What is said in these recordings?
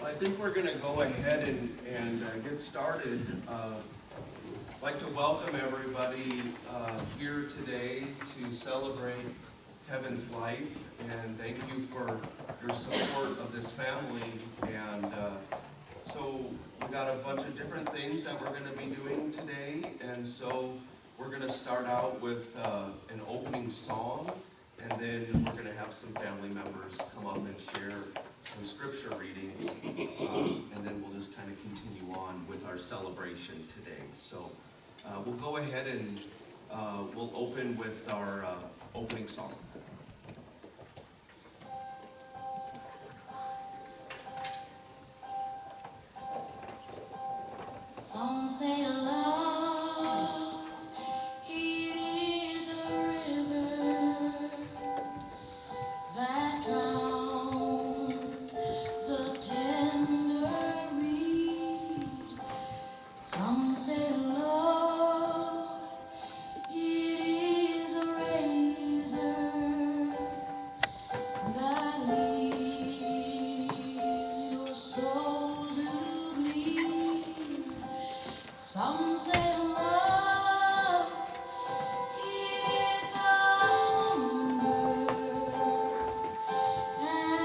I think we're going to go ahead and get started. I'd like to welcome everybody here today to celebrate Kevin's life, and thank you for your support of this family. And so we got a bunch of different things that we're going to be doing today, and so we're going to start out with an opening song, and then we're going to have some family members come up and share some scripture readings, and then we'll just kind of continue on with our celebration today. So we'll go ahead and we'll open with our opening song. Some say love, it is a river that drowns the tender reed. Some say love, it is a razor that leaves your soul to bleed. Some say love is hunger and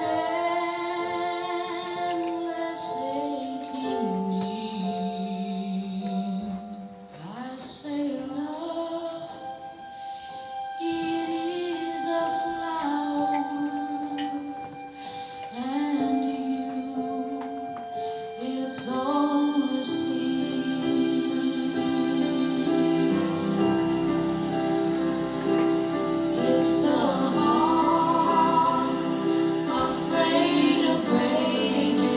endless aching need. I say love, it is a flower, and you, it's only seed. It's the heart afraid of breaking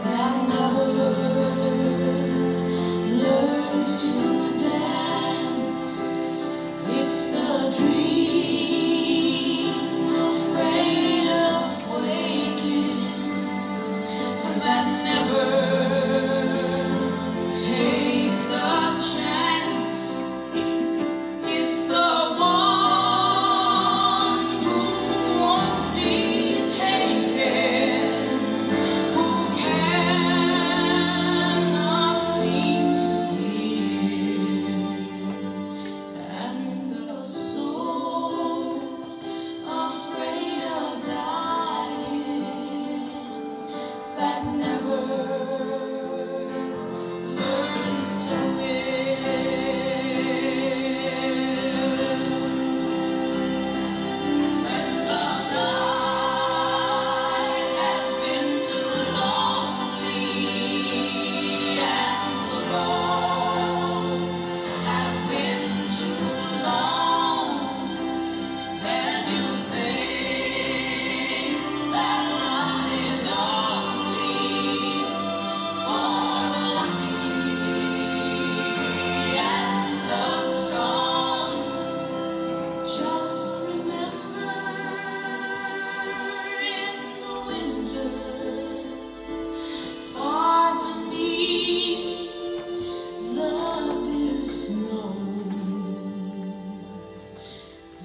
that never learns to dance. It's the dream afraid of waking that never takes the chance. It's the one who won't be taken, who cannot seem to give, and the soul afraid of dying that never learns to live. When the night has been too lonely and the road has been too long, and you think that love is only for the lucky and the strong. Just remember, in the winter, far beneath the bitter snows,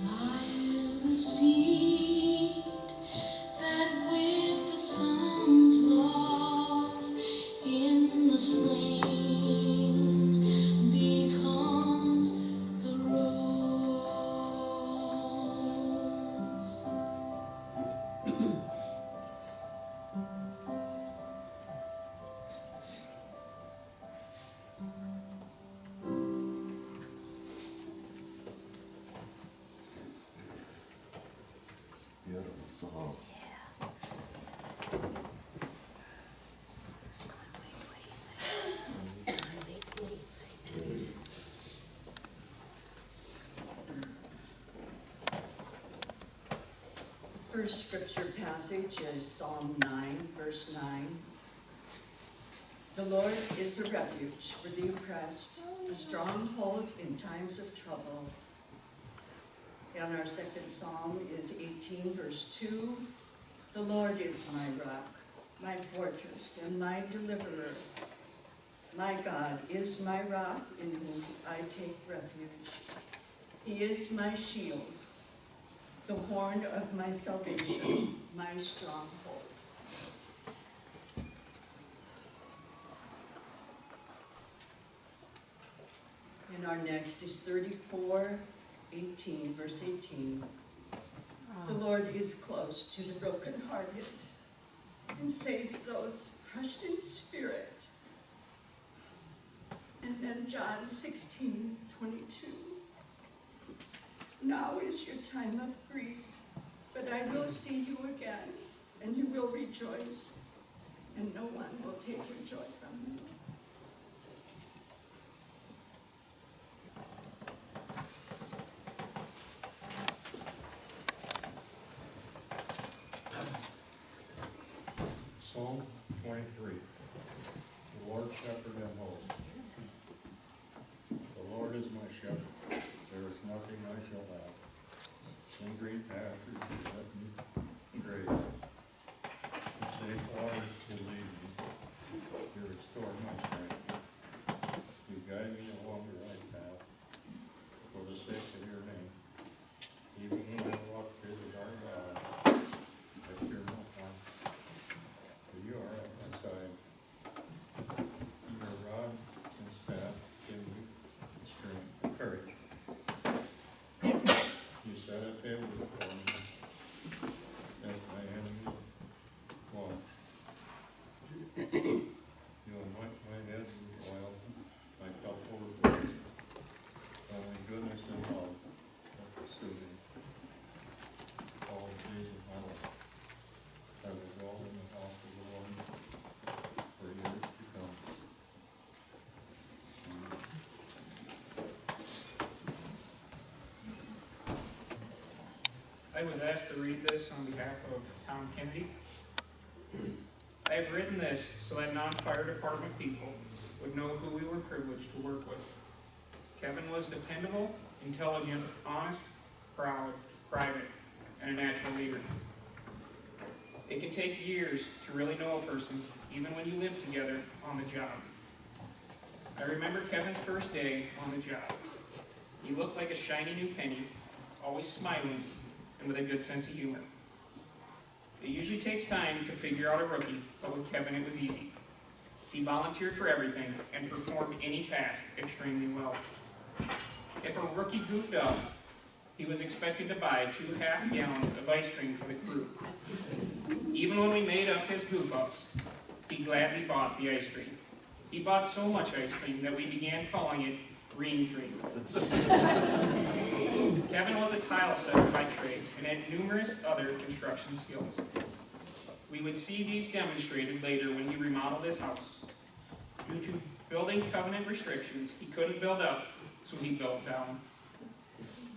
lies the seed that with the sun's love in the spring becomes the rose. Beautiful song. First scripture passage is Psalm 9, verse 9. The Lord is a refuge for the oppressed, a stronghold in times of trouble. And our second psalm is 18, verse 2. The Lord is my rock, my fortress, and my deliverer. My God is my rock in whom I take refuge. He is my shield, the horn of my salvation, my stronghold. And our next is 34:18, verse 18. The Lord is close to the brokenhearted and saves those crushed in spirit. And then John 16:22. Now is your time of grief, but I will see you again, and you will rejoice, and no one will take your joy from you. Psalm 23. The Lord shepherd and host. The Lord is my shepherd, there is nothing I shall lack. In green pastures you let me graze. In safe waters you lead me. You restore my strength. You guide me along the right path for the sake of your name. Even when I walk through the dark valley, I fear no harm. For you are at my side. Your rod and staff give me strength and courage. You set a table before me as my enemies watch. You anoint my head with oil, my cup overflows. Only goodness and love shall pursue me all the days of my life. I will dwell in the house of the Lord for years to come. I was asked to read this on behalf of Tom Kennedy. I have written this so that non-fire department people would know who we were privileged to work with. Kevin was dependable, intelligent, honest, proud, private, and a natural leader. It can take years to really know a person, even when you live together on the job. I remember Kevin's first day on the job. He looked like a shiny new penny, always smiling, and with a good sense of humor. It usually takes time to figure out a rookie, but with Kevin it was easy. He volunteered for everything and performed any task extremely well. If a rookie goofed up, he was expected to buy 2 half-gallons of ice cream for the crew. Even when we made up his goof-ups, he gladly bought the ice cream. He bought so much ice cream that we began calling it Rehm cream. Kevin was a tile setter by trade and had numerous other construction skills. We would see these demonstrated later when he remodeled his house. Due to building covenant restrictions, he couldn't build up, so he built down.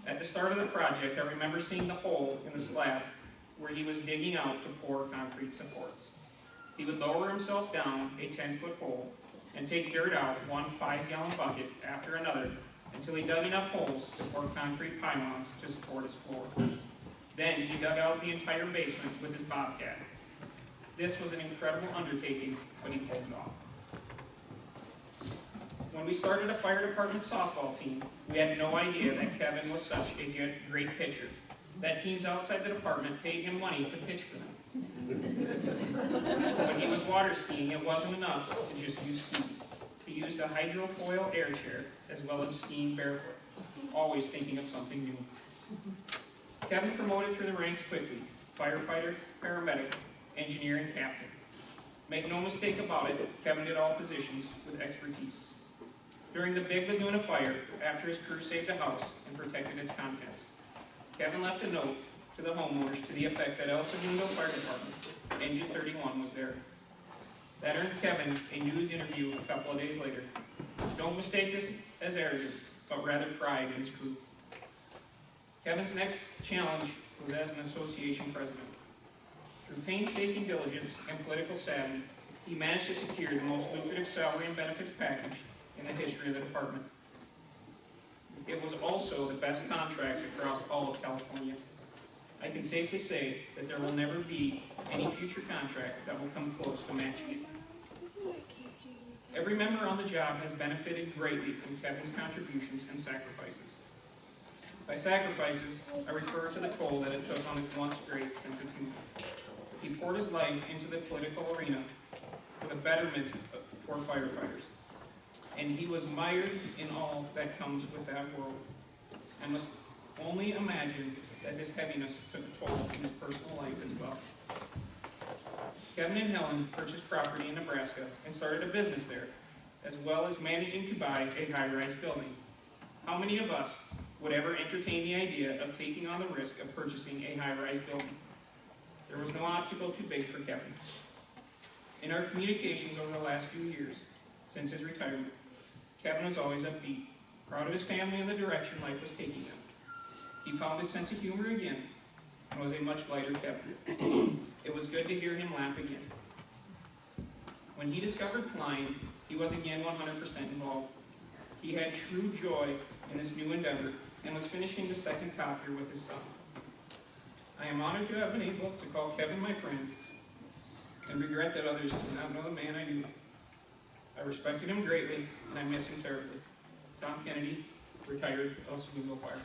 At the start of the project, I remember seeing the hole in the slab where he was digging out to pour concrete supports. He would lower himself down a 10-foot hole and take dirt out 1 5-gallon bucket after another until he dug enough holes to pour concrete pylons to support his floor. Then he dug out the entire basement with his bobcat. This was an incredible undertaking, but he pulled it off. When we started a fire department softball team, we had no idea that Kevin was such a great pitcher. That teams outside the department paid him money to pitch for them. When he was water skiing, it wasn't enough to just use skis. He used a hydrofoil air chair as well as skiing barefoot, always thinking of something new. Kevin promoted through the ranks quickly: firefighter, paramedic, engineer, and captain. Make no mistake about it, Kevin did all positions with expertise. During the Big Laguna fire, after his crew saved a house and protected its contents, Kevin left a note to the homeowners to the effect that El Segundo Fire Department, Engine 31, was there. That earned Kevin a news interview a couple of days later. Don't mistake this as arrogance, but rather pride in his crew. Kevin's next challenge was as an association president. Through painstaking diligence and political savvy, he managed to secure the most lucrative salary and benefits package in the history of the department. It was also the best contract across all of California. I can safely say that there will never be any future contract that will come close to matching it. Every member on the job has benefited greatly from Kevin's contributions and sacrifices. By sacrifices, I refer to the toll that it took on his once great sense of humor. He poured his life into the political arena for the betterment for firefighters. and he was mired in all that comes with that world. I must only imagine that this heaviness took a toll in his personal life as well. Kevin and Helen purchased property in Nebraska and started a business there, as well as managing to buy a high-rise building. How many of us would ever entertain the idea of taking on the risk of purchasing a high-rise building? There was no obstacle too big for Kevin. In our communications over the last few years, since his retirement, Kevin was always upbeat, proud of his family and the direction life was taking them. He found his sense of humor again and was a much lighter Kevin. It was good to hear him laugh again. When he discovered flying, he was again 100% involved. He had true joy in this new endeavor and was finishing the second copter with his son. I am honored to have been able to call Kevin my friend and regret that others do not know the man I knew. I respected him greatly and I miss him terribly. Tom Kennedy, retired El Segundo Choir.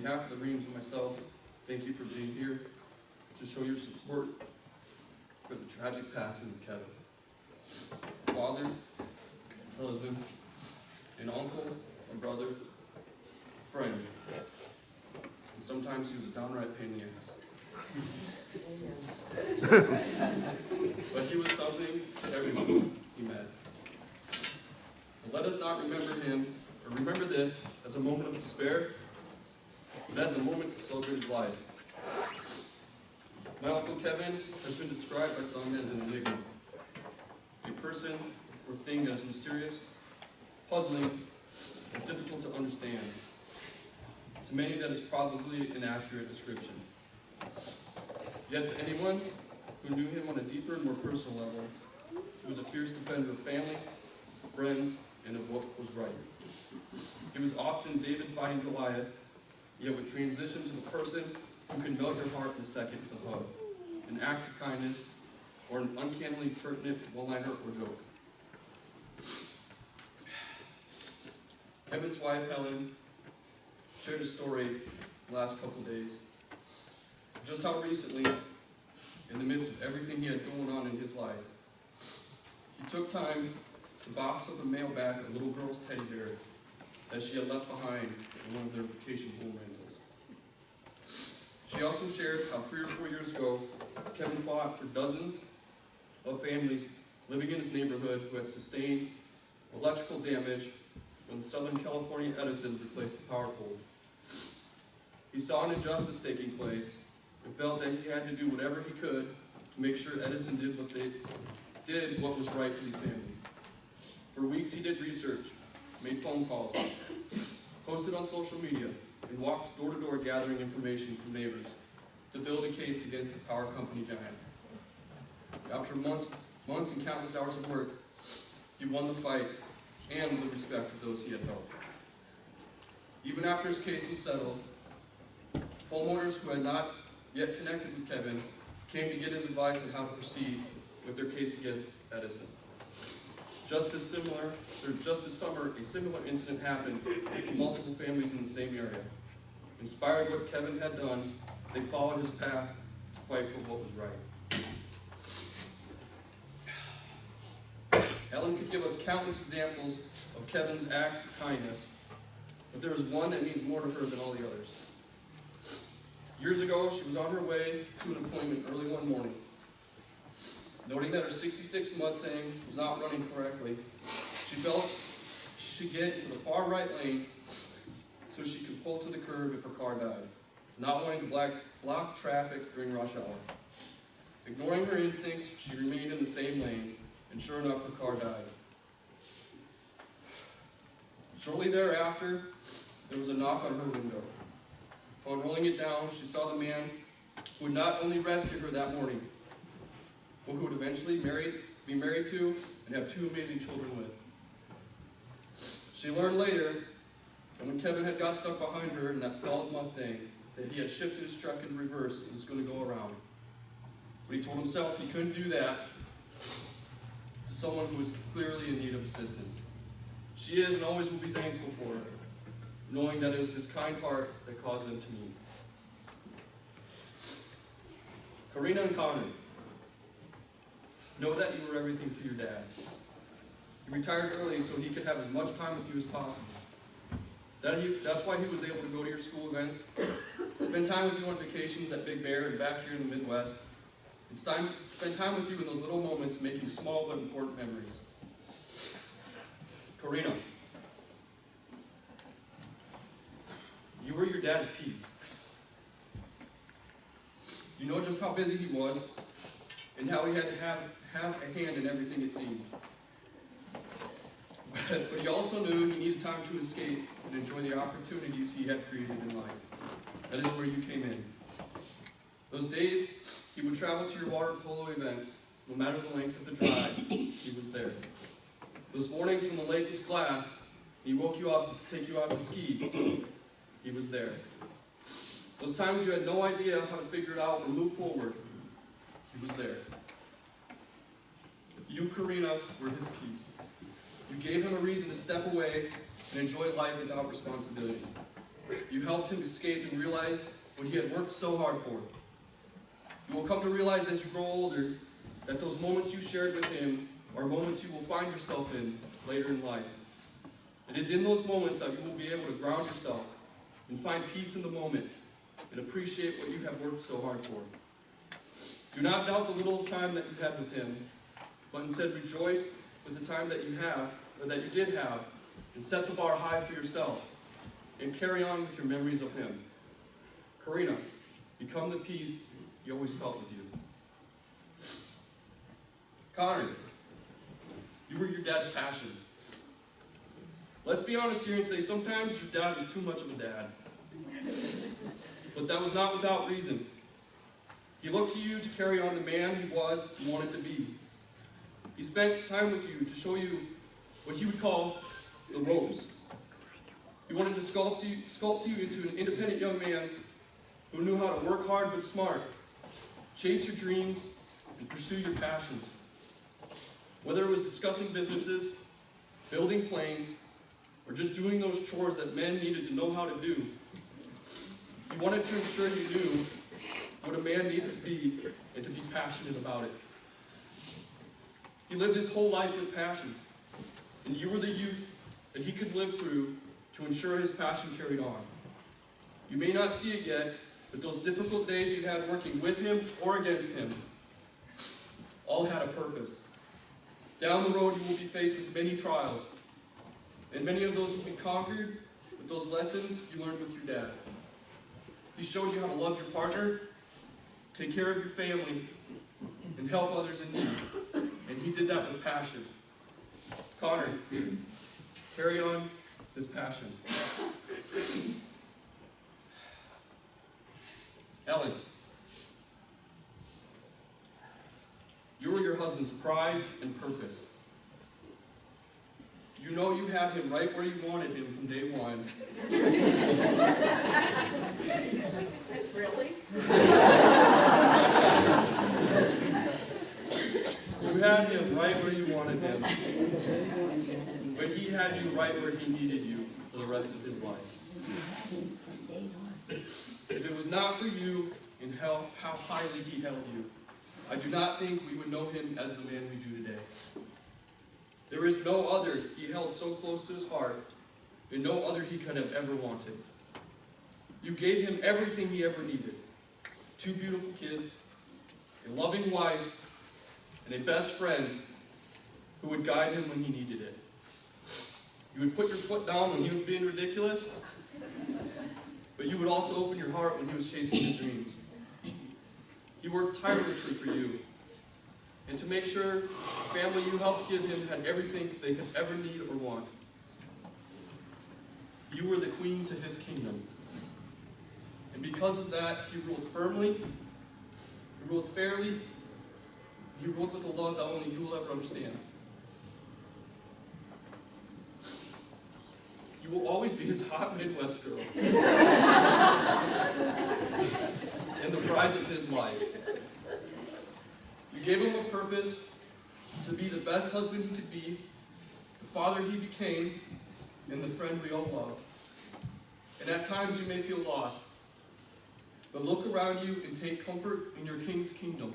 behalf of the Rehms and myself, thank you for being here to show your support for the tragic passing of Kevin. Father, husband, an uncle, a brother, a friend, and sometimes he was a downright pain in the ass. But he was something to everyone he met. And let us not remember him, or remember this, as a moment of despair, but as a moment to celebrate his life. My Uncle Kevin has been described by some as an enigma, a person or thing that is mysterious, puzzling, and difficult to understand. To many, that is probably an accurate description. Yet to anyone who knew him on a deeper and more personal level, he was a fierce defender of family, friends, and of what was right. He was often David fighting Goliath, yet would transition to the person who can melt your heart in a second with a hug, an act of kindness, or an uncannily pertinent one-liner or joke. Kevin's wife, Helen, shared a story the last couple days. Just how recently, in the midst of everything he had going on in his life, he took time to box up and mail back a little girl's teddy bear that she had left behind in one of their vacation home rentals. She also shared how 3 or 4 years ago, Kevin fought for dozens of families living in his neighborhood who had sustained electrical damage when Southern California Edison replaced the power pole. He saw an injustice taking place and felt that he had to do whatever he could to make sure Edison did what was right for these families. For weeks he did research, made phone calls, posted on social media, and walked door to door gathering information from neighbors to build a case against the power company giant. After months and countless hours of work, he won the fight and the respect of those he had helped. Even after his case was settled, homeowners who had not yet connected with Kevin came to get his advice on how to proceed with their case against Edison. Just this summer, a similar incident happened to multiple families in the same area. Inspired by what Kevin had done, they followed his path to fight for what was right. Ellen could give us countless examples of Kevin's acts of kindness, but there is one that means more to her than all the others. Years ago, she was on her way to an appointment early one morning. Noting that her '66 Mustang was not running correctly, she felt she should get into the far right lane so she could pull to the curb if her car died, not wanting to block traffic during rush hour. Ignoring her instincts, she remained in the same lane, and sure enough, her car died. Shortly thereafter, there was a knock on her window. Upon rolling it down, she saw the man who would not only rescue her that morning, but who would eventually be married to and have 2 amazing children with. She learned later that when Kevin had got stuck behind her in that stalled Mustang, that he had shifted his truck in reverse and was going to go around. But he told himself he couldn't do that to someone who was clearly in need of assistance. She is and always will be thankful for it, knowing that it was his kind heart that caused them to meet. Karina and Connor, know that you were everything to your dad. He retired early so he could have as much time with you as possible. That's why he was able to go to your school events, spend time with you on vacations at Big Bear and back here in the Midwest, and spend time with you in those little moments making small but important memories. Karina, you were your dad's piece. You know just how busy he was and how he had to have a hand in everything it seemed. But he also knew he needed time to escape and enjoy the opportunities he had created in life. That is where you came in. Those days, he would travel to your water polo events. No matter the length of the drive, he was there. Those mornings when the lake was glass, and he woke you up to take you out to ski, he was there. Those times you had no idea how to figure it out or move forward, he was there. You, Karina, were his piece. You gave him a reason to step away and enjoy life without responsibility. you helped him escape and realize what he had worked so hard for. You will come to realize as you grow older that those moments you shared with him are moments you will find yourself in later in life. It is in those moments that you will be able to ground yourself and find peace in the moment and appreciate what you have worked so hard for. Do not doubt the little time that you had with him, but instead rejoice with the time that you have, or that you did have, and set the bar high for yourself, and carry on with your memories of him. Karina, become the peace he always felt with you. Connor, you were your dad's passion. Let's be honest here and say sometimes your dad was too much of a dad. But that was not without reason. He looked to you to carry on the man he was and wanted to be. He spent time with you to show you what he would call the ropes. He wanted to sculpt you into an independent young man who knew how to work hard but smart, chase your dreams, and pursue your passions. Whether it was discussing businesses, building planes, or just doing those chores that men needed to know how to do, he wanted to ensure you knew what a man needed to be and to be passionate about it. He lived his whole life with passion, and you were the youth that he could live through to ensure his passion carried on. You may not see it yet, but those difficult days you had working with him or against him all had a purpose. Down the road you will be faced with many trials, and many of those will be conquered with those lessons you learned with your dad. He showed you how to love your partner, take care of your family, and help others in need. And he did that with passion. Connor, carry on this passion. Ellen, you were your husband's prize and purpose. You know you had him right where you wanted him from day one. Really? You had him right where you wanted him, but he had you right where he needed you for the rest of his life. If it was not for you and how highly he held you, I do not think we would know him as the man we do today. There is no other he held so close to his heart, and no other he could have ever wanted. You gave him everything he ever needed. 2 beautiful kids, a loving wife, and a best friend who would guide him when he needed it. You would put your foot down when he was being ridiculous, but you would also open your heart when he was chasing his dreams. He worked tirelessly for you, and to make sure the family you helped give him had everything they could ever need or want. You were the queen to his kingdom. And because of that, he ruled firmly, he ruled fairly, he ruled with a love that only you will ever understand. You will always be his hot Midwest girl. And the prize of his life. You gave him a purpose to be the best husband he could be, the father he became, and the friend we all love. And at times you may feel lost, but look around you and take comfort in your King's kingdom.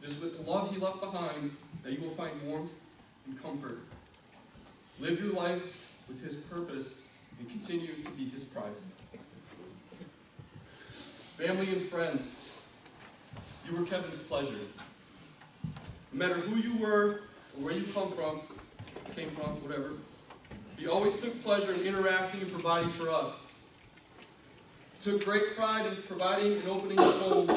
It is with the love he left behind that you will find warmth and comfort. Live your life with his purpose and continue to be his prize. Family and friends, you were Kevin's pleasure. No matter who you were or where you came from, whatever, he always took pleasure in interacting and providing for us. He took great pride in providing and opening his home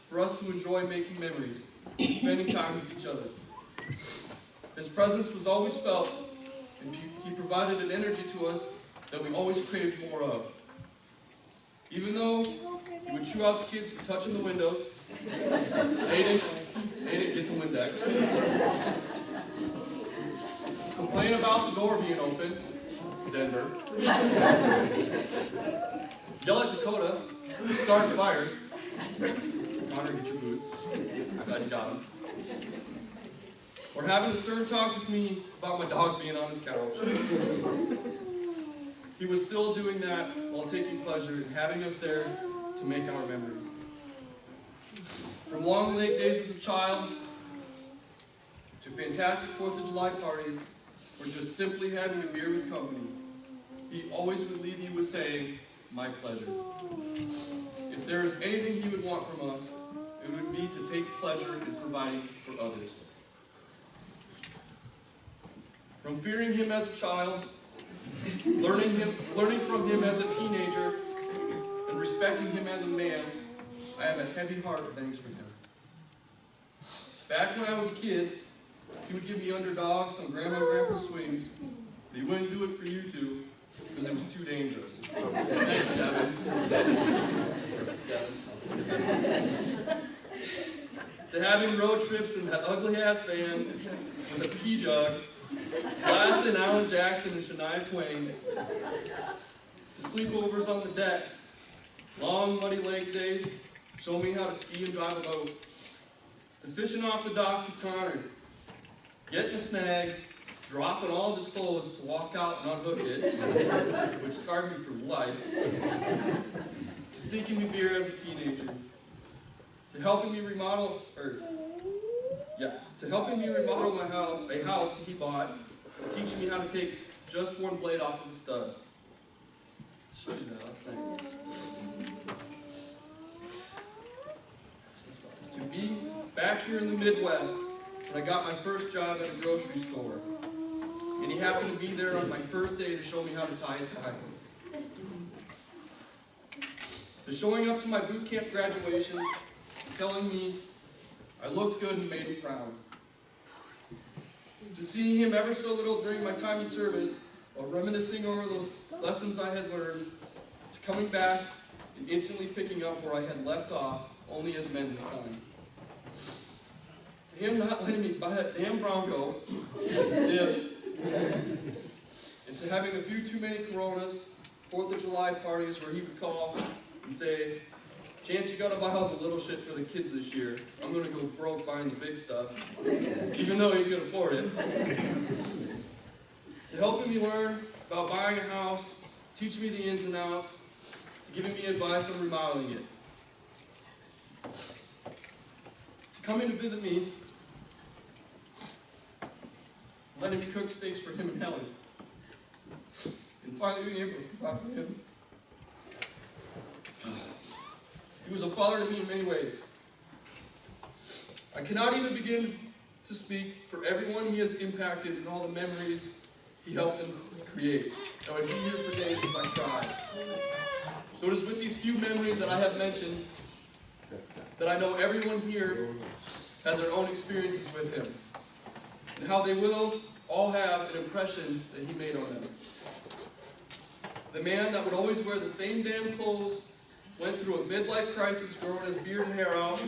for us to enjoy making memories and spending time with each other. His presence was always felt, and he provided an energy to us that we always craved more of. Even though he would chew out the kids for touching the windows, Aiden, get the Windex. Complain about the door being open, Denver. Yell at Dakota, start fires. Connor, get your boots. I'm glad you got them. Or having a stern talk with me about my dog being on his couch. he was still doing that while taking pleasure in having us there to make our memories. From long late days as a child, to fantastic 4th of July parties, or just simply having a beer with company, he always would leave you with saying, "My pleasure." If there is anything he would want from us, it would be to take pleasure in providing for others. From fearing him as a child, learning from him as a teenager, and respecting him as a man, I have a heavy heart of thanks for him. Back when I was a kid, he would give me underdogs on Grandma and Grandpa swings, but he wouldn't do it for you two, because it was too dangerous. Thanks, Kevin. To having road trips in that ugly-ass van with a pea jug, blasting Alan Jackson and Shania Twain, to sleepovers on the deck, long muddy lake days, show me how to ski and drive a boat, to fishing off the dock with Connor, getting a snag, dropping all of his clothes to walk out and unhook it, which scarred me for life, to sneaking me beer as a teenager, to helping me remodel my house, a house he bought, and teaching me how to take just one blade off of the stud. I showed you that last night. To be back here in the Midwest when I got my first job at a grocery store, and he happened to be there on my first day to show me how to tie a tie. To showing up to my boot camp graduation, telling me I looked good and made me proud. To seeing him ever so little during my time in service, while reminiscing over those lessons I had learned, to coming back and instantly picking up where I had left off, only as men this time. To him not letting me buy that damn Bronco, dibs, and to having a few too many Coronas, 4th of July parties where he would call and say, "Chance, you gotta buy all the little shit for the kids this year. I'm gonna go broke buying the big stuff," even though he could afford it. To helping me learn about buying a house, teaching me the ins and outs, to giving me advice on remodeling it. To coming to visit me, letting me cook steaks for him and Helen, and finally being able to provide for him. He was a father to me in many ways. I cannot even begin to speak for everyone he has impacted and all the memories he helped them create. I would be here for days if I tried. So it is with these few memories that I have mentioned that I know everyone here has their own experiences with him, and how they will all have an impression that he made on them. The man that would always wear the same damn clothes, went through a midlife crisis growing his beard and hair out,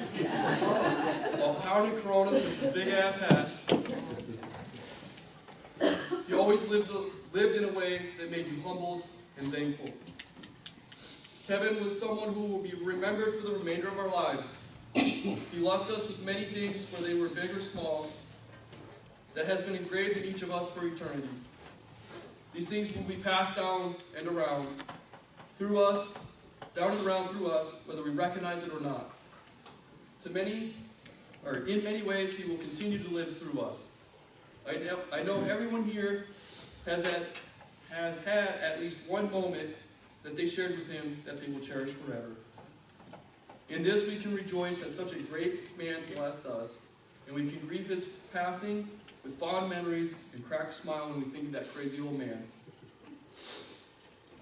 while pounding Coronas with his big-ass hat. He always lived in a way that made you humbled and thankful. Kevin was someone who will be remembered for the remainder of our lives. He left us with many things, whether they were big or small, that has been engraved in each of us for eternity. These things will be passed down and around through us, down and around through us, whether we recognize it or not. In many ways, he will continue to live through us. I know everyone here has had at least one moment that they shared with him that they will cherish forever. In this, we can rejoice that such a great man blessed us, and we can grieve his passing with fond memories and crack a smile when we think of that crazy old man.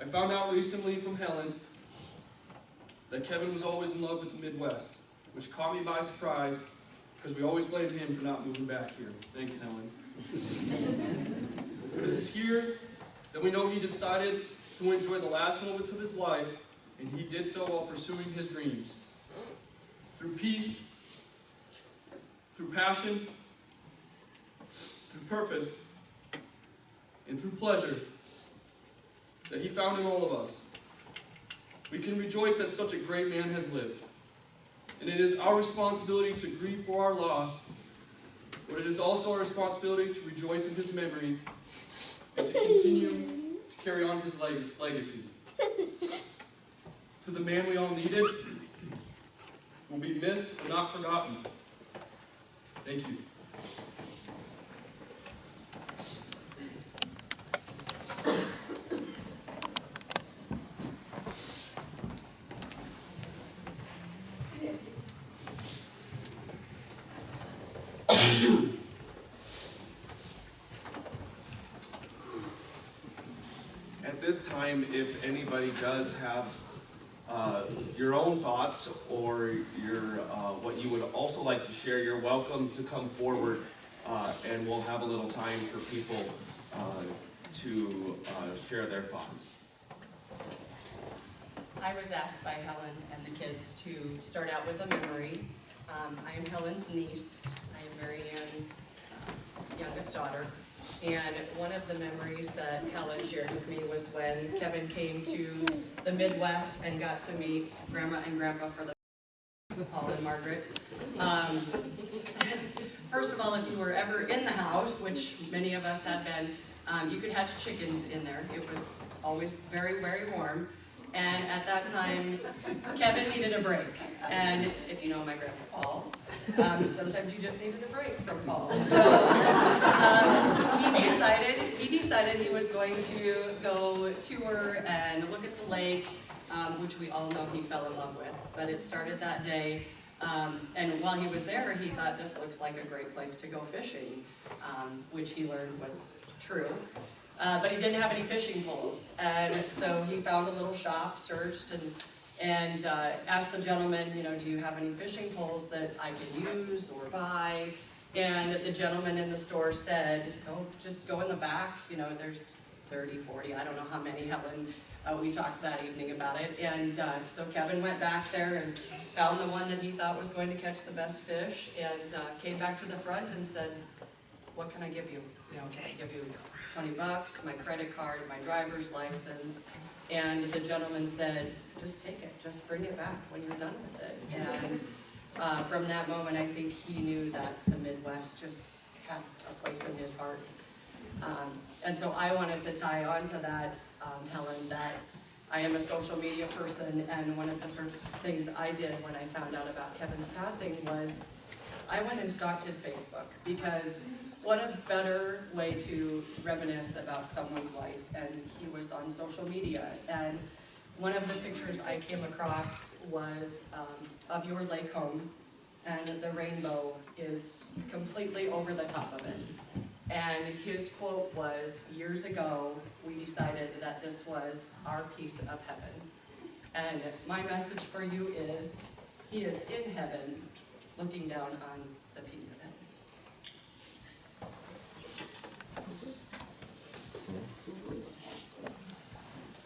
I found out recently from Helen that Kevin was always in love with the Midwest, which caught me by surprise because we always blamed him for not moving back here. Thanks, Helen. It is here that we know he decided to enjoy the last moments of his life, and he did so while pursuing his dreams. Through peace, through passion, through purpose, and through pleasure that he found in all of us. We can rejoice that such a great man has lived. And it is our responsibility to grieve for our loss, but it is also our responsibility to rejoice in his memory and to carry on his legacy. To the man we all needed, will be missed but not forgotten. Thank you. At this time, if anybody does have your own thoughts or what you would also like to share, you're welcome to come forward, and we'll have a little time for people to share their thoughts. I was asked by Helen and the kids to start out with a memory. I am Helen's niece. I am Mary Ann's youngest daughter. And one of the memories that Helen shared with me was when Kevin came to the Midwest and got to meet Grandma and Grandpa for the Paul and Margaret. First of all, if you were ever in the house, which many of us have been, you could hatch chickens in there. It was always very, very warm. And at that time, Kevin needed a break. And if you know my grandpa Paul, sometimes you just needed a break from Paul. So he decided he was going to go tour and look at the lake, which we all know he fell in love with. But it started that day. And while he was there, he thought this looks like a great place to go fishing, which he learned was true. But he didn't have any fishing poles, and so he found a little shop, searched, and asked the gentleman, do you have any fishing poles that I can use or buy? And the gentleman in the store said, oh, just go in the back, there's 30, 40, I don't know how many, Helen, we talked that evening about it, and so Kevin went back there and found the one that he thought was going to catch the best fish, and came back to the front and said, what can I give you? Can I give you $20, my credit card, my driver's license? And the gentleman said, just take it, just bring it back when you're done with it. And from that moment, I think he knew that the Midwest just had a place in his heart. And so I wanted to tie on to that, Helen, that I am a social media person, and one of the first things I did when I found out about Kevin's passing was I went and stalked his Facebook, because what a better way to reminisce about someone's life. And he was on social media, and one of the pictures I came across was of your lake home, and the rainbow is completely over the top of it. And his quote was, years ago, we decided that this was our piece of heaven. And my message for you is, he is in heaven, looking down on the piece of heaven.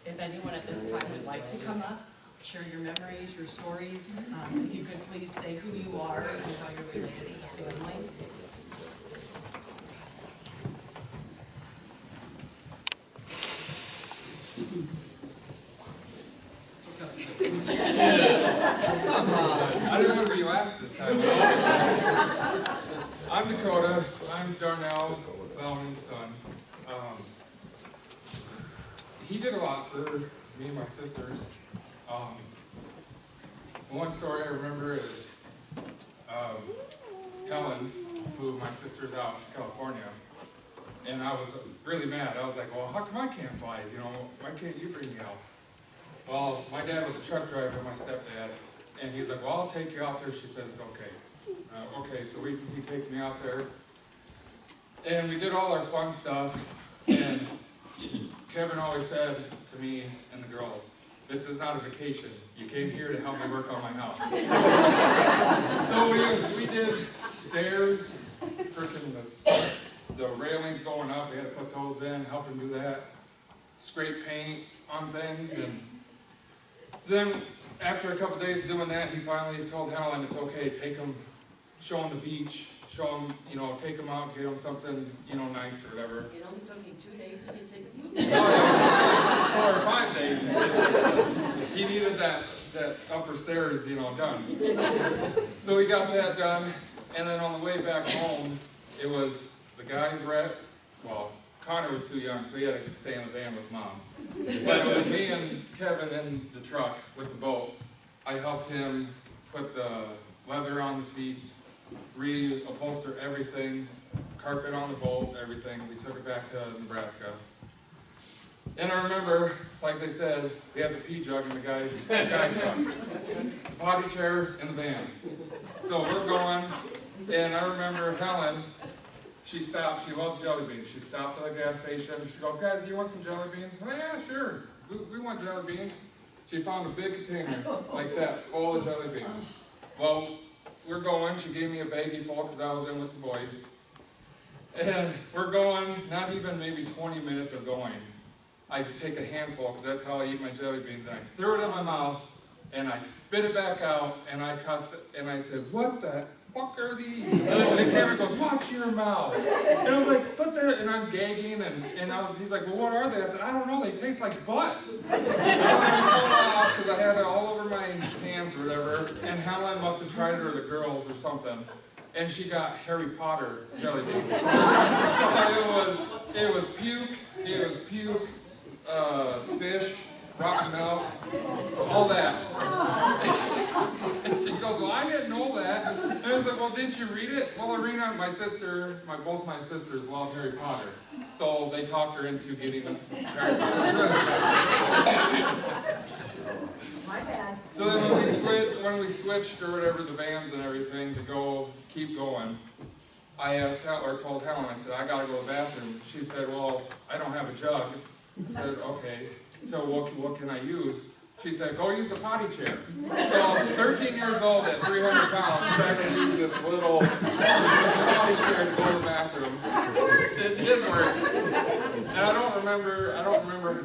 If anyone at this time would like to come up, share your memories, your stories, if you could please say who you are and how you're related to the family. Come on, I didn't want to be last this time. I'm Dakota. I'm Darnell Bellman's son. He did a lot for me and my sisters. One story I remember is Helen flew my sisters out to California, and I was really mad. I was like, well, how come I can't fly? Why can't you bring me out? Well, my dad was a truck driver, my stepdad, and he's like, well, I'll take you out there. She says it's okay. Okay, so he takes me out there, and we did all our fun stuff, and Kevin always said to me and the girls, this is not a vacation. You came here to help me work on my house. So we did stairs, freaking the railings going up, we had to put those in, help him do that, scrape paint on things, and then after a couple days doing that, he finally told Helen it's okay, take him, show him the beach, show him, take him out, get him something, nice or whatever. It only took me 2 days to get sick of you. 4 or 5 days. He needed that upper stairs, done. So we got that done, and then on the way back home, it was the guys were at, well, a Connor was too young, so he had to stay in the van with Mom. But it was me and Kevin in the truck with the boat. I helped him put the leather on the seats, reupholster everything, carpet on the boat, everything. We took it back to Nebraska. And I remember, like they said, we had the pee jug in the guy's truck, the potty chair in the van. So we're going, and I remember Helen, she stopped, she loves jelly beans. She stopped at the gas station, she goes, guys, do you want some jelly beans? Oh yeah, sure, we want jelly beans. She found a big container, like that, full of jelly beans. Well, we're going, she gave me a baggie full because I was in with the boys. And we're going, not even maybe 20 minutes of going. I take a handful, because that's how I eat my jelly beans, and I threw it in my mouth, and I spit it back out, and I cussed it, and I said, what the fuck are these? And the camera goes, watch your mouth. And I was like, but they're, and I'm gagging, and he's like, well, what are they? I said, I don't know, they taste like butt. Because I had it all over my hands or whatever, and Helen must have tried it, or the girls or something. And she got Harry Potter jelly beans. So it was puke, fish, rotten milk, all that. And she goes, well, I didn't know that. And I was like, well, didn't you read it? Well, Arena, both my sisters love Harry Potter. So they talked her into getting the Harry Potter. My bad. So then when we switched or whatever, the vans and everything to keep going, I told Helen, I said, I gotta go to the bathroom. She said, well, I don't have a jug. I said, okay, so what can I use? She said, go use the potty chair. So 13 years old at 300 pounds, trying to use this little potty chair to go to the bathroom. It did work. And I don't remember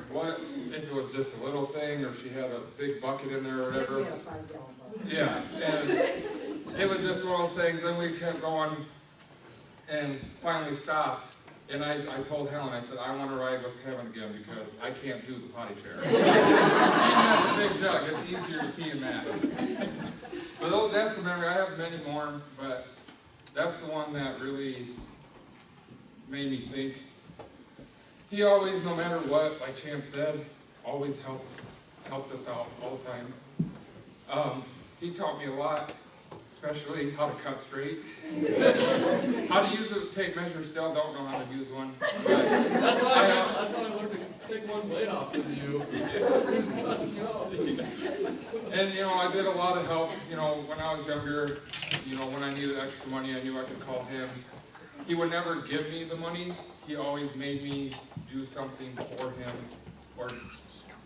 if it was just a little thing or she had a big bucket in there or whatever. Yeah, and it was just one of those things. Then we kept going and finally stopped. And I told Helen, I said, I want to ride with Kevin again because I can't do the potty chair. Even at the big jug, it's easier to pee in that. But that's the memory. I have many more, but that's the one that really made me think. He always, no matter what, like Chance said, always helped us out all the time. He taught me a lot. Especially how to cut straight. How to use a tape measure, still don't know how to use one. That's why I wanted to take one blade off with you. And I did a lot of help, when I was younger, when I needed extra money, I knew I could call him. He would never give me the money, he always made me do something for him, or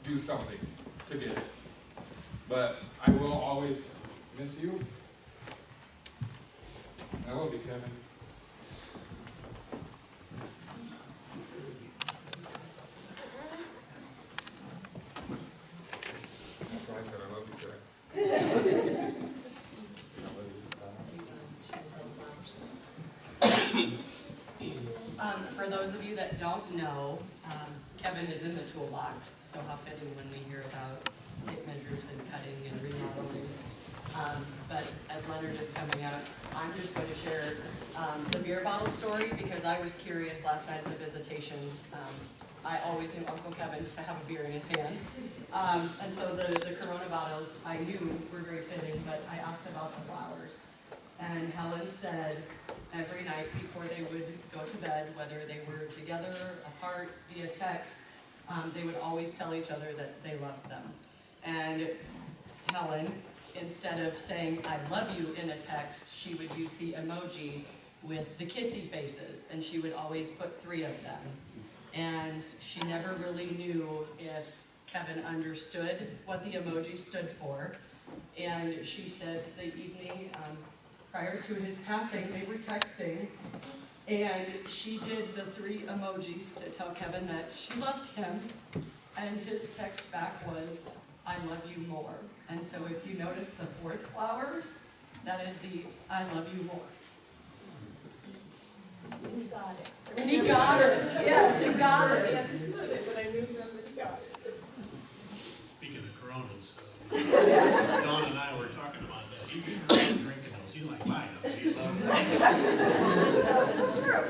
do something to get it. But I will always miss you. I love you, Kevin. That's why I said I love you, Kevin. For those of you that don't know, Kevin is in the toolbox, so how fitting when we hear about tape measures and cutting and remodeling. But as Leonard is coming up, I'm just going to share the beer bottle story because I was curious last night at the visitation. I always knew Uncle Kevin to have a beer in his hand. And so the Corona bottles I knew were very fitting, but I asked about the flowers. And Helen said every night before they would go to bed, whether they were together, apart, via text, they would always tell each other that they loved them. And Helen, instead of saying, I love you in a text, she would use the emoji with the kissy faces, and she would always put 3 of them. And she never really knew if Kevin understood what the emoji stood for. And she said the evening prior to his passing, they were texting, and she did the 3 emojis to tell Kevin that she loved him, and his text back was, I love you more. And so if you notice the 4th flower, that is the I love you more. He got it. And he got it. Yes, he got it. I understood it, but I knew somebody got it. Speaking of Coronas, Dawn and I were talking about that. He sure likes drinking those. He like buying them. He loves them. That's true.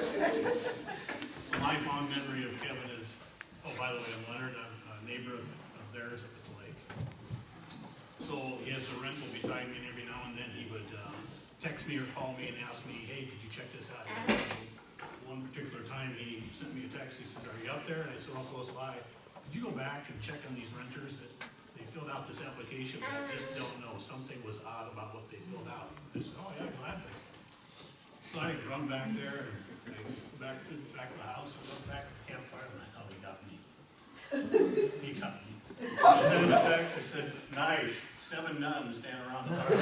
My fond memory neighbor of theirs up at the lake. So he has a rental beside me, and every now and then he would text me or call me and ask me, hey, did you check this out? One particular time he sent me a text, he says, are you up there? And I said, oh, close by. Could you go back and check on these renters that they filled out this application, but I just don't know, something was odd about what they filled out. I said, oh yeah, gladly. So I run back there, and I go back to the house, and look back at the campfire, and I thought, he got me. He got me. I sent him a text, I said, nice, 7 nuns standing around the fire.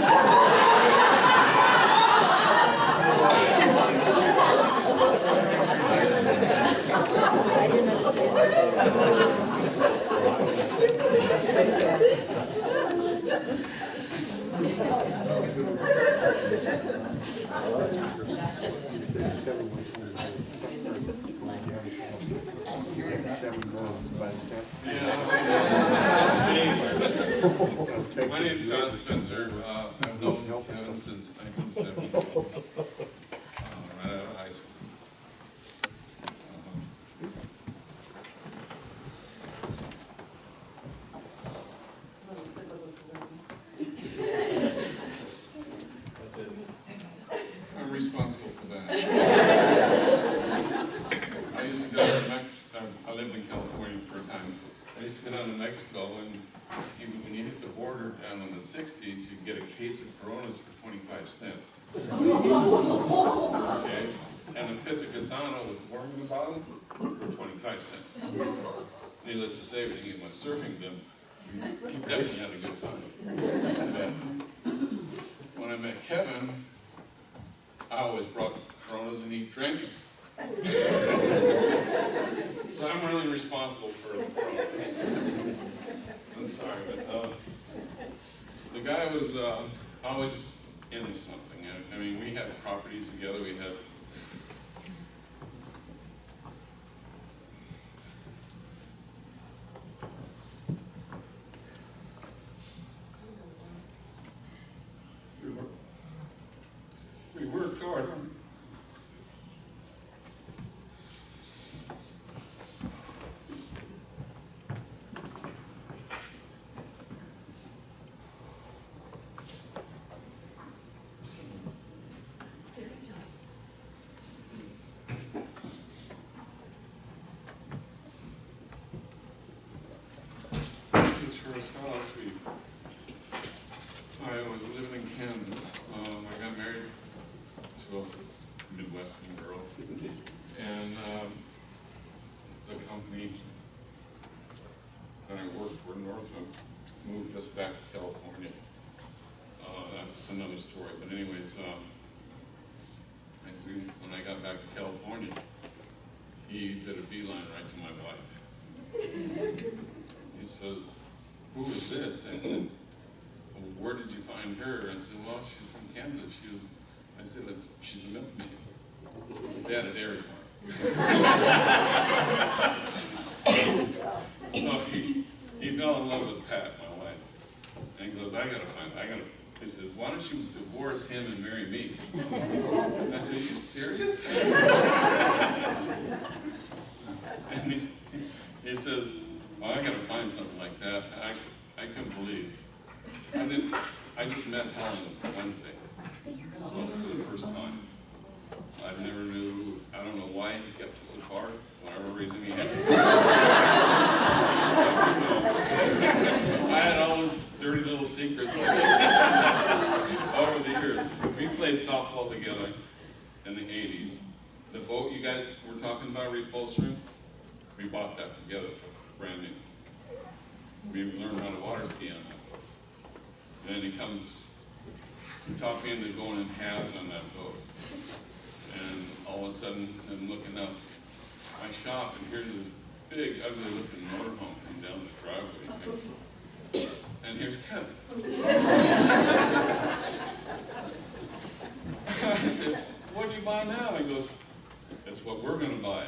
My name is John Spencer. I've known Kevin since 1970s, right out of high school. That's it. I'm responsible for that. I used to go to Mexico. I lived in California for a time. I used to go down to Mexico, and when you hit the border down on the 60s, you could get a case of Coronas for 25 cents. Okay? And a fifth of Gasano with worm in the bottom for 25 cents. Needless to say, when you went surfing them, you definitely had a good time. But when I met Kevin, I always brought Coronas and he drank them. So I'm really responsible for the Coronas. I'm sorry, but the guy was always into something. I mean, we had properties together. We had we worked hard. First house, I was living in Kansas. I got married to a Midwestern girl, and the company that I worked for, Northam, moved us back to California. That's another story, but anyways, when I got back to California, he did a beeline right to my wife. He says, who is this? I said, well, where did you find her? I said, well, she's from Kansas. I said, she's a milk maid. Dad at Dairy Farm. So he fell in love with Pat, my wife. And he goes, he said, why don't you divorce him and marry me? I said, are you serious? And he says, well, I gotta find something like that. I couldn't believe. I just met Helen Wednesday, so for the first time. I never knew, I don't know why he kept us apart, whatever reason he had. I had all those dirty little secrets over the years. We played softball together in the 80s. The boat you guys were talking about reupholstering, we bought that together for brand new. We learned how to water ski on that boat. Then he talked me into going in halves on that boat. And all of a sudden, I'm looking up my shop, and here's this big, ugly-looking motorhome coming down the driveway. And here's Kevin. I said, what'd you buy now? He goes, it's what we're going to buy.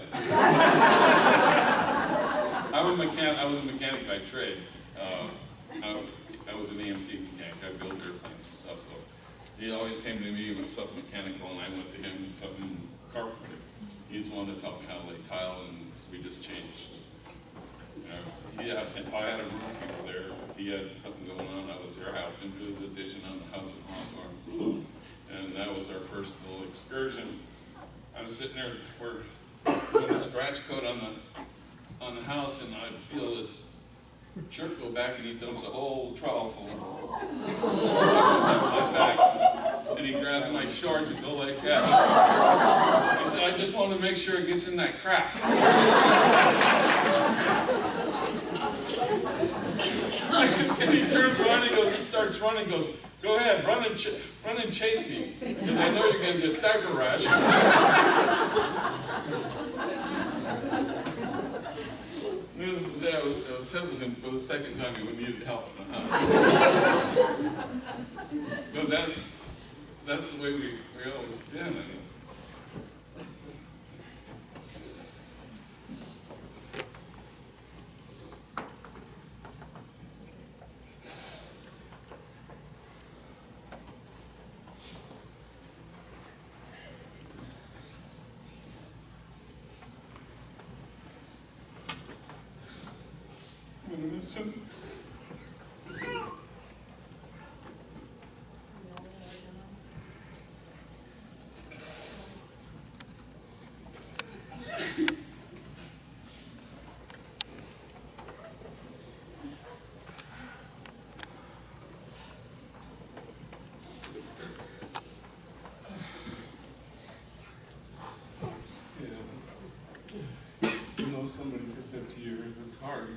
I was a mechanic by trade. I was an EMT mechanic. I built airplanes and stuff. So he always came to me with something mechanical, and I went to him with something carpentry. He's the one that taught me how to lay tile, and we just changed. If I had a roof, he was there. If he had something going on, I was there helping do the addition on the house in Hawthorne. And that was our first little excursion. I was sitting there, we're doing a scratch coat on the house, and I feel this jerk go back, and he dumps a whole trowel full of my back. And he grabs my shorts and go like that. He said, I just want to make sure it gets in that crack. And he turns around, he starts running, goes, go ahead, run and chase me, because I know you're going to get diaper rash. Needless to say, I was hesitant for the second time we needed help in the house. But that's the way we always been. I mean, I'm gonna miss him. You know somebody for 50 years, it's hard.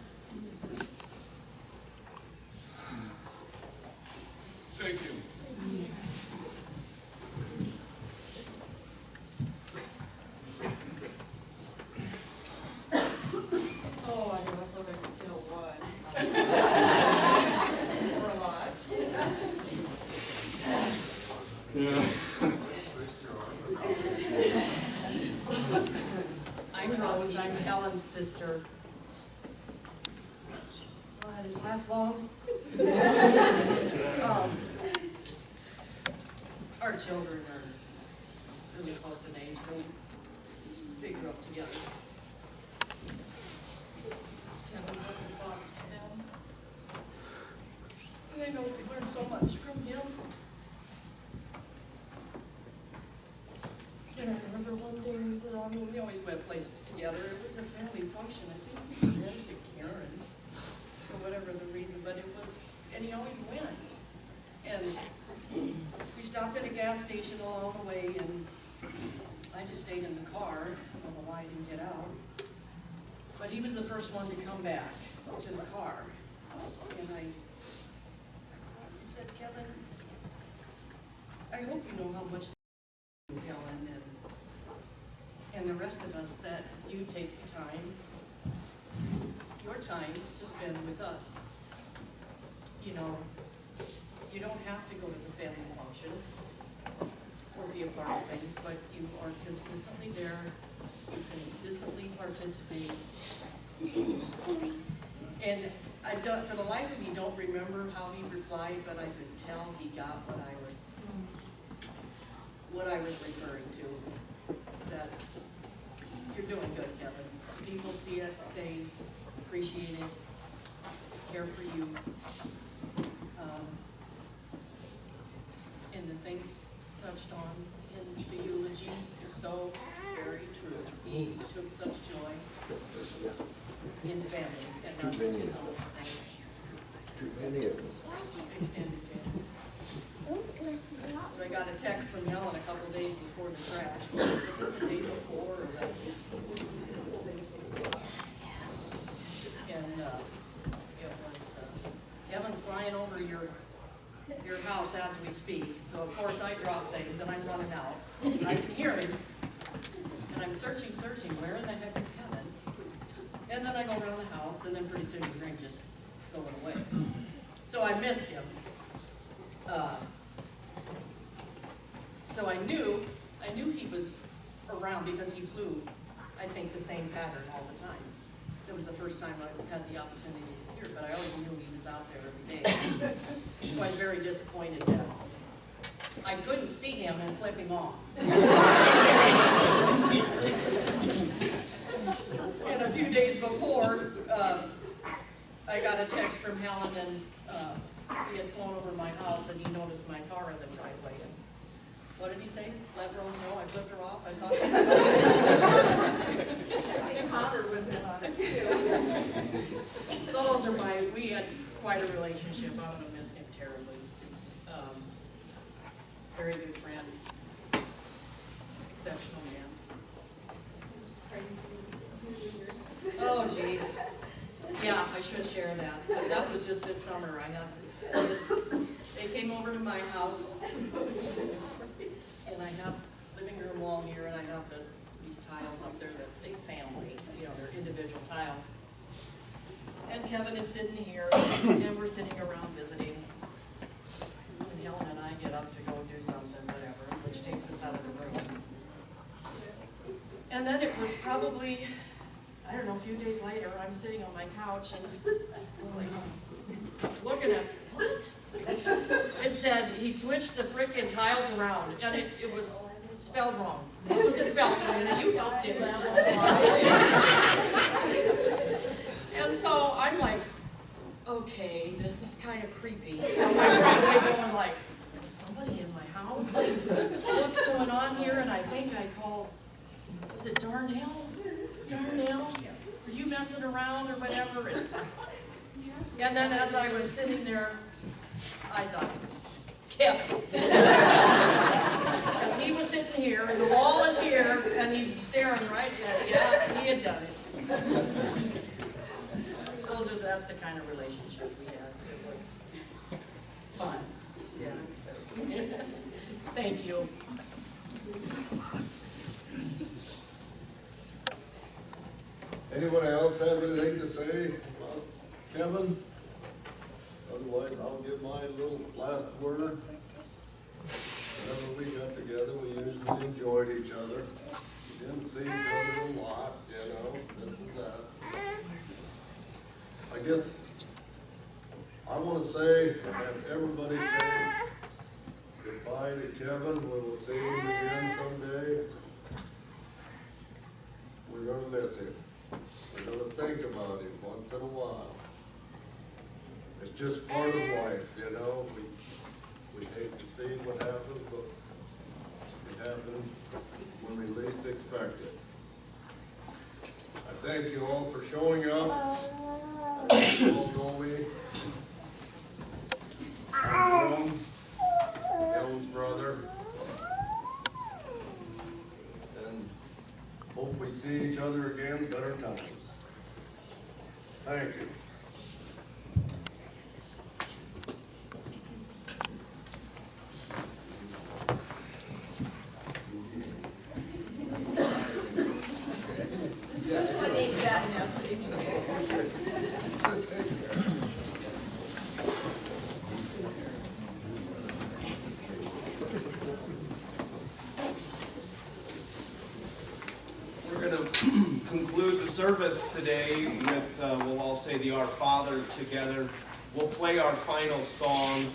Thank you. Oh, I know whether to kill one. Or a lot. Yeah. I'm Rose, I'm Ellen's sister. Well, that didn't last long. Our children are really close in age, so they grew up together. Kevin was a father to them. And I know we learned so much from him. And I remember one day we always went places together. It was a family function. I think we went to Karen's for whatever the reason, but it was, and he always went. And we stopped at a gas station along the way, and I just stayed in the car. I don't know why I didn't get out. But he was the first one to come back to the car. And I said, Kevin, I hope you know how much Helen and the rest of us that you take the time, your time, to spend with us. You know, you don't have to go to the family functions or be a part of things, but you are consistently there, you consistently participate. And I don't, for the life of me, don't remember how he replied, but I could tell he got what I was referring to. That you're doing good, Kevin. People see it, they appreciate it, care for you. And the things touched on in the eulogy is so very true. He took such joy in family and not just his own extended family. So I got a text from Helen a couple of days before the crash. Was it the day before or the days before? And it was, Kevin's flying over your house as we speak. So of course I drop things and I'm running out. I can hear him. And I'm searching, where in the heck is Kevin? And then I go around the house, and then pretty soon you hear him just going away. So I missed him. So I knew he was around because he flew, I think, the same pattern all the time. It was the first time I had the opportunity to hear, but I always knew he was out there every day. So I was very disappointed that I couldn't see him and flip him off. And a few days before, I got a text from Helen and, he had flown over my house and he noticed my car in the driveway. And what did he say? Let Rose know I flipped her off? I thought. I think Connor was in on it too. So those are we had quite a relationship. I'm gonna miss him terribly. Very good friend. Exceptional man. Oh, geez. Yeah, I should share that. So that was just this summer. They came over to my house, and I have living room wall here, and I have these tiles up there that say family. You know, they're individual tiles. And Kevin is sitting here, and we're sitting around visiting. And Helen and I get up to go do something, whatever, which takes us out of the room. And then it was probably, I don't know, a few days later, I'm sitting on my couch and it's like, looking at, what? It said, he switched the frickin' tiles around and it was spelled wrong. What was it spelled? You helped him. And so I'm like, okay, this is kind of creepy. So I'm probably going like, is somebody in my house? What's going on here? And I think I called, was it Darnell? Darnell? Are you messing around or whatever? And then as I was sitting there, I thought, Kevin. Because he was sitting here and the wall is here and he's staring right at it. Yeah, he had done it. That's the kind of relationship we had. It was fun. Yeah. Thank you. Anyone else have anything to say about Kevin? Otherwise, I'll give my little last word. Whenever we got together, we usually enjoyed each other. We didn't see each other a lot, you know, this and that. I guess I want to say, and have everybody say goodbye to Kevin. We will see him again someday. We're going to miss him. We're going to think about him once in a while. It's just part of life, you know. We hate to see what happens, but it happens when we least expect it. I thank you all for showing up. You all know me. I'm Rehm, Ellen's brother. And hope we see each other again, better times. Thank you. Conclude the service today with, we'll all say the Our Father together. We'll play our final song,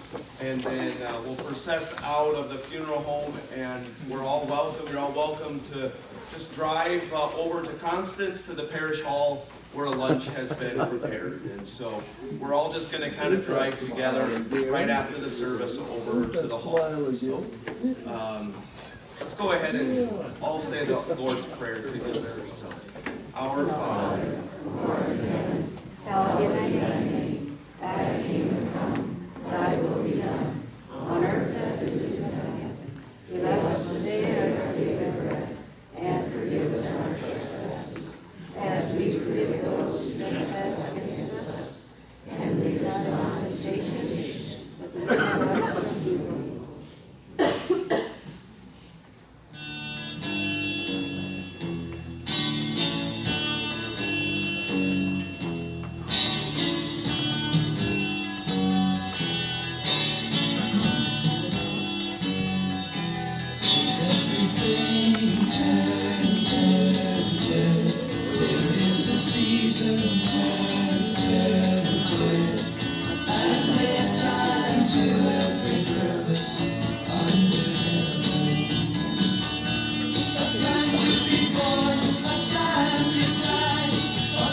and then we'll process out of the funeral home, and we're all welcome. You're all welcome to just drive over to Constance, to the parish hall, where a lunch has been prepared. And so we're all just going to kind of drive together right after the service over to the hall. So let's go ahead and all say the Lord's Prayer together. So, Our Father, who art in heaven, hallowed be thy name. Thy kingdom come, thy will be done, on earth as it is in heaven. Give us this day our daily bread, and forgive us our trespasses, as we forgive those who trespass against us. And lead us not into temptation, but deliver us from evil.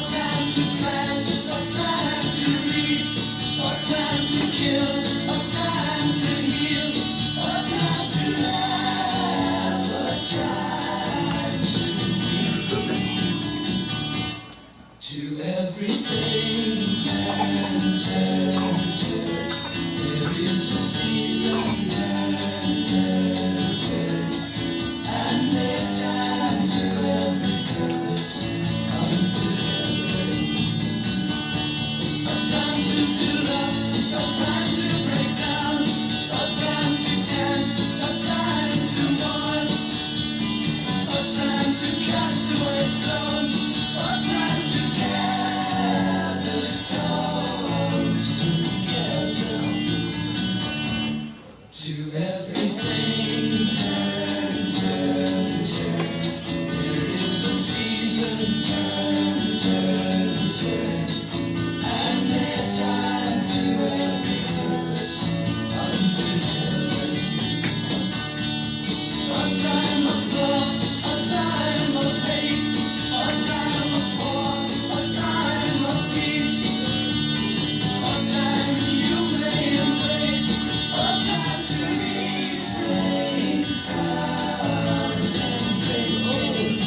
Time to plan, no time to To everything turn, turn, turn. There is a season, turn, turn, turn. And their time to every purpose under heaven. A time of love, a time of hate, a time of war, a time of peace, a time you may embrace, a time to refrain from and face it.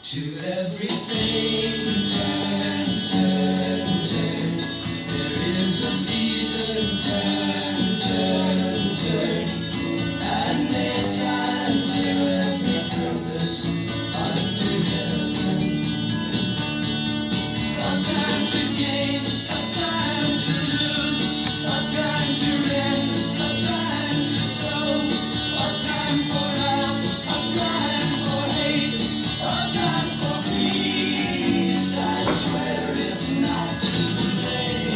To everything turn, turn, turn. There is a season, turn, turn, turn. And a time to every purpose under heaven. A time to gain, a time to lose, a time to rend, a time to sow, a time for love, a time for hate, a time for peace. I swear it's not too late.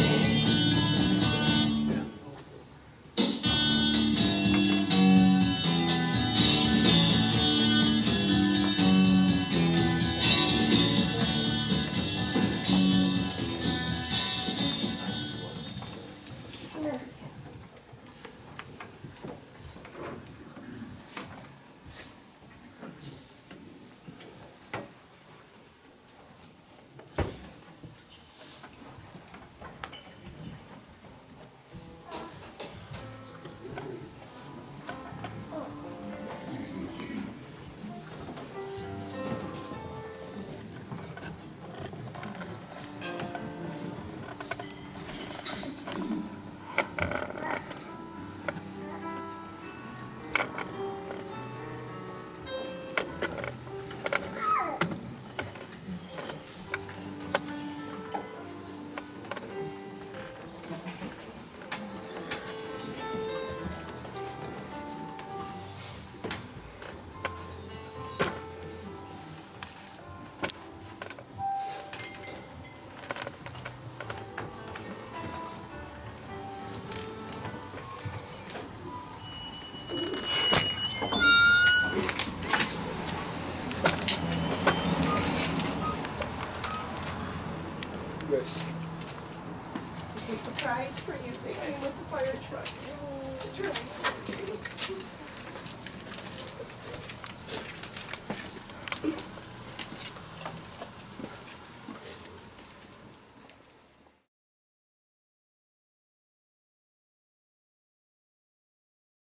It's a surprise for you. They came with the fire truck.